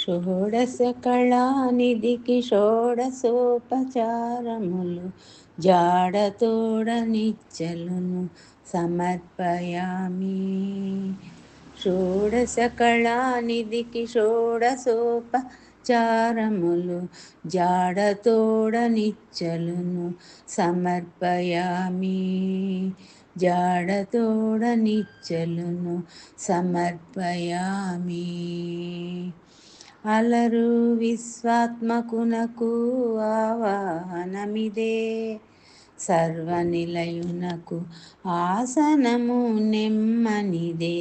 షోడశకళానిధికి షోడశోపచారములు జాడతోడ నిచ్చలును సమర్పయామి. షోడశకళానిధికి షోడశోపచారములు జాడతోడ నిచ్చలును సమర్పయామి. జాడతోడ నిచ్చలును సమర్పయామి. అలరు విశ్వాత్మకునకు ఆవాహనమిదే, సర్వనిలయునకు ఆసనము నెమ్మనిదే.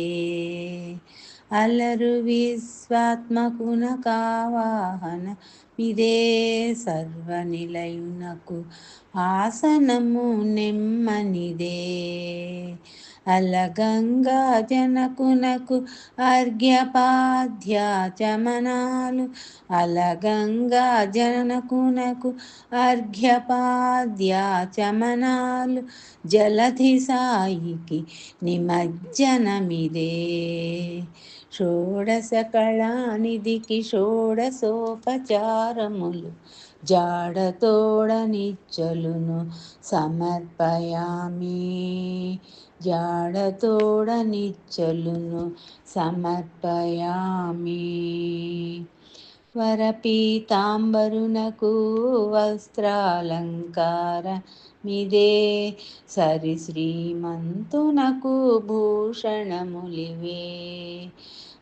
అలరు విశ్వాత్మకునకు ఆవాహనమిదే, సర్వనిలయునకు ఆసనము నెమ్మనిదే. అలగంగా జనకునకు అర్ఘ్యపాద్యాచమనాలు, అలగంగా జనకునకు అర్ఘ్యపాద్యాచమనాలు, జలధి సాయికి నిమజ్జనమిదే. షోడశకళానిధికి షోడశోపచారములు జాడతోడ నిచ్చలును సమర్పయామి. జాడతోడ నిచ్చలును సమర్పయామి. వరపీతాంబరునకు వస్త్రాలంకారమిదే, సరి శ్రీమంతునకు భూషణములివే.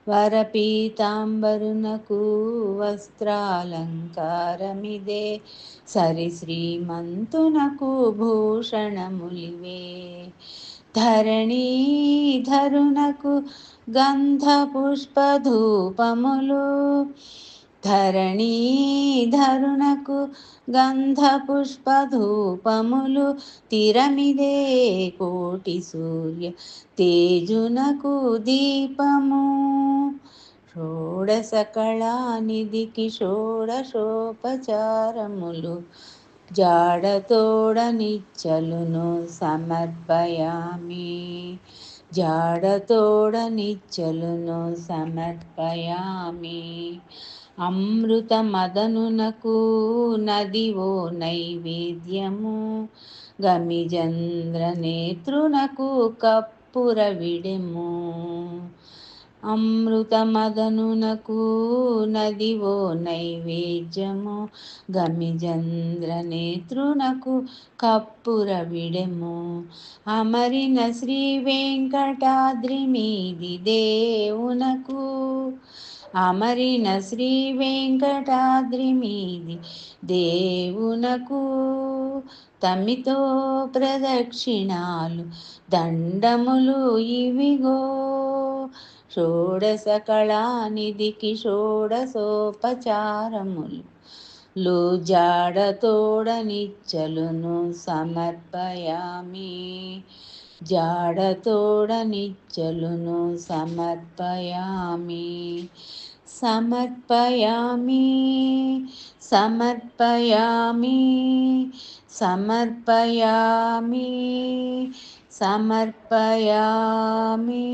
వరపీతాంబరునకు వస్త్రాలంకారమిదే, సరి శ్రీమంతునకు భూషణములివే. ధరణీధరునకు గంధ పుష్పధూపములు, ధరణీధరునకు గంధ పుష్పధూపములు, తిరమిదే కోటి సూర్య తేజునకు దీపము. షోడశకళానిధికి షోడశోపచారములు జాడతోడ నిచ్చలును సమర్పయామి. జాడతోడ నిచ్చలును సమర్పయామి. అమృత మదనునకు నదివో నైవేద్యము, గమిజంద్ర నేత్రునకు కప్పుర విడెము. అమృత మదనునకు నదివో నైవేద్యము, గమిజంద్ర నేత్రునకు కప్పుర విడెము. అమరిన శ్రీ వెంకటాద్రి మీది దేవునకు, అమరిన శ్రీ వెంకటాద్రి మీది దేవునకు, తమితో ప్రదక్షిణాలు దండములు ఇవిగో. షోడశకళానిధికి షోడశోపచారములు జాడతోడ నిచ్చలును సమర్పయామి. జాడతోడ నిచ్చలును సమర్పయామి. సమర్పయామి. సమర్పయామి. సమర్పయామి. సమర్పయామి.